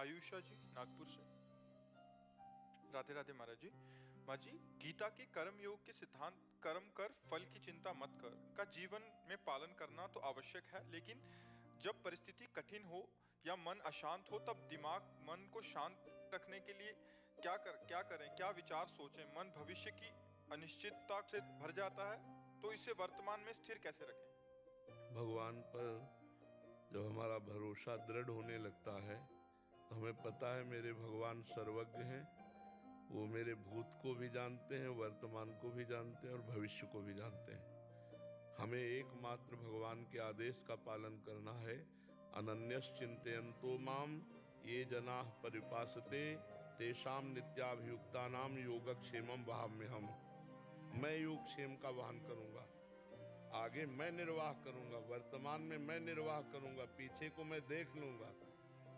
आयुषा जी नागपुर से। राधे राधे महाराज जी। माँ जी, गीता की कर्म योग के सिद्धांत कर्म कर फल की चिंता मत कर का जीवन में पालन करना तो आवश्यक है, लेकिन जब परिस्थिति कठिन हो या मन अशांत हो तब दिमाग मन को शांत रखने के लिए क्या करें, क्या विचार सोचें? मन भविष्य की अनिश्चितता से भर जाता है, तो इसे वर्तमान में स्थिर कैसे रखें? भगवान पर जब हमारा भरोसा दृढ़ होने लगता है तो हमें पता है मेरे भगवान सर्वज्ञ हैं। वो मेरे भूत को भी जानते हैं, वर्तमान को भी जानते हैं और भविष्य को भी जानते हैं। हमें एकमात्र भगवान के आदेश का पालन करना है। अनन्यस चिंतयन्तो माम ये जनाः परिपासते तेषाम नित्याभियुक्तानाम योगक्षेमम वहाम्यहम्। मैं योगक्षेम का वाहन करूंगा, आगे मैं निर्वाह करूंगा, वर्तमान में मैं निर्वाह करूंगा, पीछे को मैं देख लूंगा।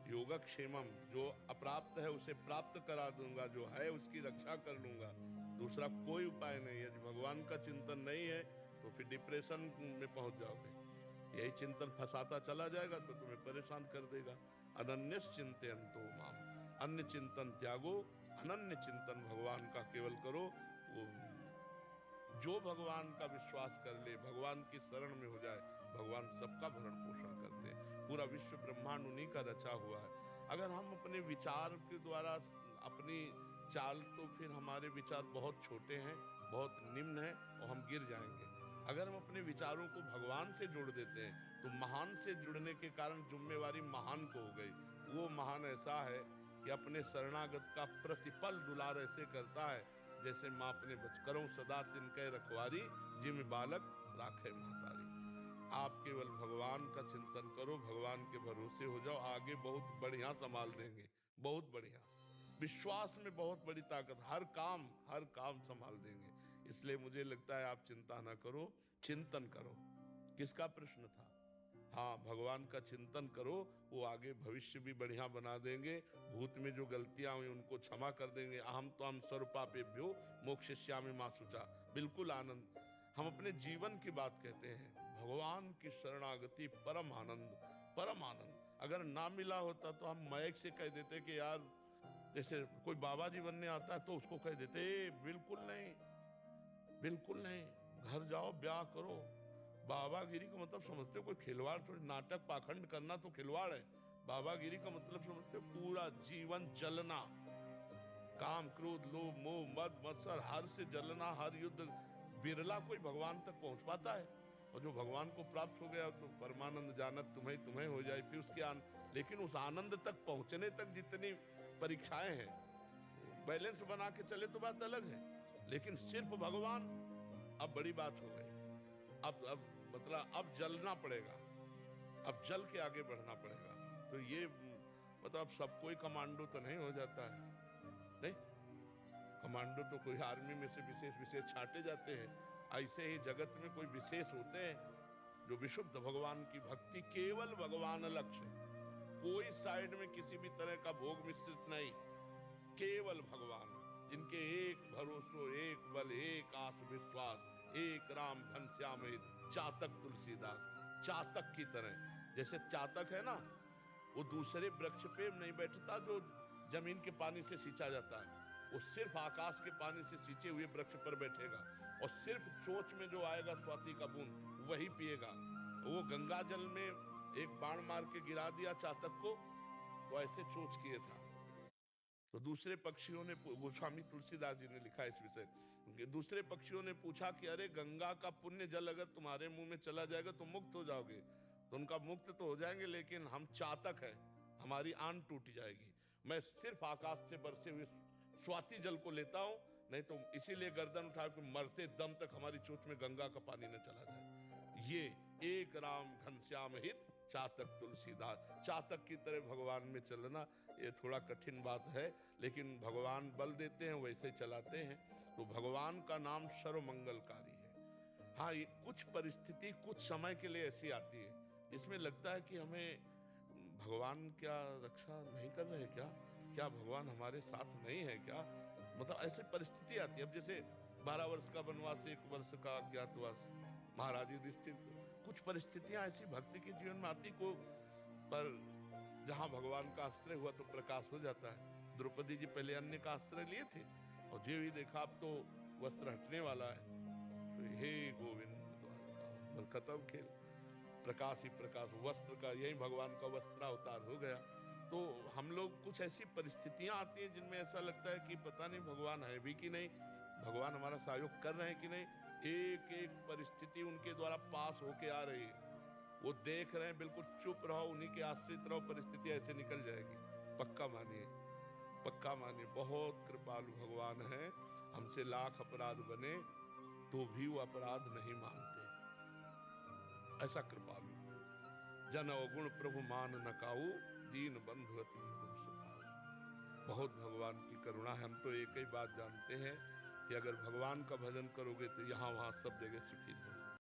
योगक्षेमम, जो अप्राप्त है उसे प्राप्त करा दूंगा, जो है उसकी रक्षा कर लूंगा। दूसरा कोई उपाय नहीं है। यदि भगवान का चिंतन नहीं है तो फिर डिप्रेशन में पहुंच जाओगे। यही चिंतन फंसाता चला जाएगा तो तुम्हें परेशान कर देगा। अनन्यस चिंतयन्तो माम, अन्य चिंतन त्यागो, अनन्य चिंतन भगवान का केवल करो। वो जो भगवान का विश्वास कर ले, भगवान की शरण में हो जाए, भगवान सबका भरण पोषण करते हैं। पूरा विश्व ब्रह्मांड उन्हीं का रचा हुआ है। अगर हम अपने विचार के द्वारा अपनी चाल, तो फिर हमारे विचार बहुत छोटे हैं, बहुत निम्न हैं और हम गिर जाएंगे। अगर हम अपने विचारों को भगवान से जोड़ देते हैं तो महान से जुड़ने के कारण जिम्मेवारी महान को हो गई। वो महान ऐसा है कि अपने शरणागत का प्रतिपल दुलार ऐसे करता है जैसे माँ अपने बचकरों सदा तिनके रखवारी, जिम बालक राखे महतारी। आप केवल भगवान का चिंतन करो, भगवान के भरोसे हो जाओ, आगे बहुत बढ़िया संभाल देंगे, बहुत बढ़िया। विश्वास में बहुत बड़ी ताकत, हर काम संभाल देंगे। इसलिए मुझे लगता है आप चिंता ना करो, चिंतन करो। किसका प्रश्न था? हाँ, भगवान का चिंतन करो, वो आगे भविष्य भी बढ़िया बना देंगे। भूत में जो गलतियां हुई उनको क्षमा कर देंगे। अहम तो हम सर्वपापेभ्यो मोक्षयिष्यामि मा शुचा। बिल्कुल आनंद। हम अपने जीवन की बात कहते हैं, भगवान की शरणागति परम आनंद, परम आनंद। अगर ना मिला होता तो हम महक से कह देते कि यार, जैसे कोई बाबा जी बनने आता है तो उसको कह देते बिल्कुल नहीं, बिल्कुल नहीं, घर जाओ ब्याह करो। बाबागिरी का मतलब समझते हो कोई खिलवाड़ थोड़ी, नाटक पाखंड करना तो खिलवाड़ है। बाबागिरी का मतलब समझते हो पूरा जीवन जलना, काम क्रोध लोभ मोह मद मत्सर हर से जलना, हर युद्ध। बिरला कोई भगवान तक पहुंच पाता है, और जो भगवान को प्राप्त हो गया तो परमानंद जानत तुम्हें तुम्हें हो जाए। फिर उसके लेकिन उस आनंद तक पहुंचने तक जितनी परीक्षाएं हैं, बैलेंस बना के चले तो बात अलग है, लेकिन सिर्फ भगवान, अब बड़ी बात हो गई। अब मतलब अब जलना पड़ेगा, अब जल के आगे बढ़ना पड़ेगा। तो ये मतलब सब कोई कमांडो तो नहीं हो जाता है, नहीं। कमांडो तो कोई आर्मी में से विशेष विशेष छाटे जाते हैं। ऐसे ही जगत में कोई विशेष होते हैं जो विशुद्ध भगवान की भक्ति, केवल भगवान लक्ष्य, कोई साइड में किसी भी तरह का भोग मिश्रित नहीं, केवल भगवान। जिनके एक भरोसो एक बल एक आस विश्वास, एक राम घनश्याम हित चातक तुलसीदास। चातक की तरह, जैसे चातक है ना, वो दूसरे वृक्ष पे नहीं बैठता जो जमीन के पानी से सींचा जाता है। वो सिर्फ आकाश के पानी से सींचे हुए वृक्ष पर बैठेगा और सिर्फ चोंच में जो आएगा स्वाति का बूंद वही पिएगा। वो गंगा जल में एक बाण मार के गिरा दिया चातक को, तो ऐसे चोंच किए था। तो दूसरे पक्षियों ने, गोस्वामी तुलसीदास जी ने लिखा इस विषय, दूसरे पक्षियों ने पूछा कि अरे गंगा का पुण्य जल अगर तुम्हारे मुंह में चला जाएगा तो मुक्त हो जाओगे। तो उनका मुक्त तो हो जाएंगे, लेकिन हम चातक हैं, हमारी आन टूट जाएगी। मैं सिर्फ आकाश से बरसे हुए स्वाति जल को लेता हूं, नहीं तो इसीलिए गर्दन उठा के मरते दम तक हमारी चोंच में गंगा का पानी न चला जाए। ये एक राम घनश्याम हित चातक तुलसीदास। चातक की तरह भगवान में चलना ये थोड़ा कठिन बात है, लेकिन भगवान बल देते हैं वैसे चलाते हैं। तो भगवान का नाम सर्वमंगलकारी है। हाँ, ये कुछ परिस्थिति कुछ समय के लिए ऐसी आती है जिसमें लगता है कि हमें भगवान क्या रक्षा नहीं कर रहे, क्या भगवान हमारे साथ नहीं है क्या, मतलब ऐसी परिस्थिति आती है। अब जैसे 12 वर्ष का वनवास, 1 वर्ष का अज्ञातवास, महाराज युधिष्ठिर को कुछ परिस्थितियां ऐसी भक्ति के जीवन में आती को, पर जहां भगवान का आश्रय हुआ तो प्रकाश हो जाता है। द्रौपदी जी पहले अन्य का आश्रय लिए थे और जो भी देखा अब तो वस्त्र हटने वाला है, तो हे गोविंद बस खत्म खेल। प्रकाश ही प्रकाश, वस्त्र का यही भगवान का वस्त्रावतार हो गया। तो हम लोग कुछ ऐसी परिस्थितियां आती हैं जिनमें ऐसा लगता है कि पता नहीं भगवान है भी कि नहीं, भगवान हमारा सहयोग कर रहे हैं कि नहीं। एक एक परिस्थिति उनके द्वारा पास होके आ रही है, वो देख रहे हैं, बिल्कुल चुप रहो, उन्हीं के आश्रित रहो, परिस्थिति ऐसे निकल जाएगी। पक्का मानिए, पक्का मानिए, बहुत कृपालु भगवान है। हमसे लाख अपराध बने तो भी वो अपराध नहीं मानते, ऐसा कृपालु। जन अवगुण प्रभु मान न काऊ, दीन बंधु अति मधुर स्वभाव। बहुत भगवान की करुणा है। हम तो एक ही बात जानते हैं कि अगर भगवान का भजन करोगे तो यहाँ वहाँ सब जगह सुखी रहोगे।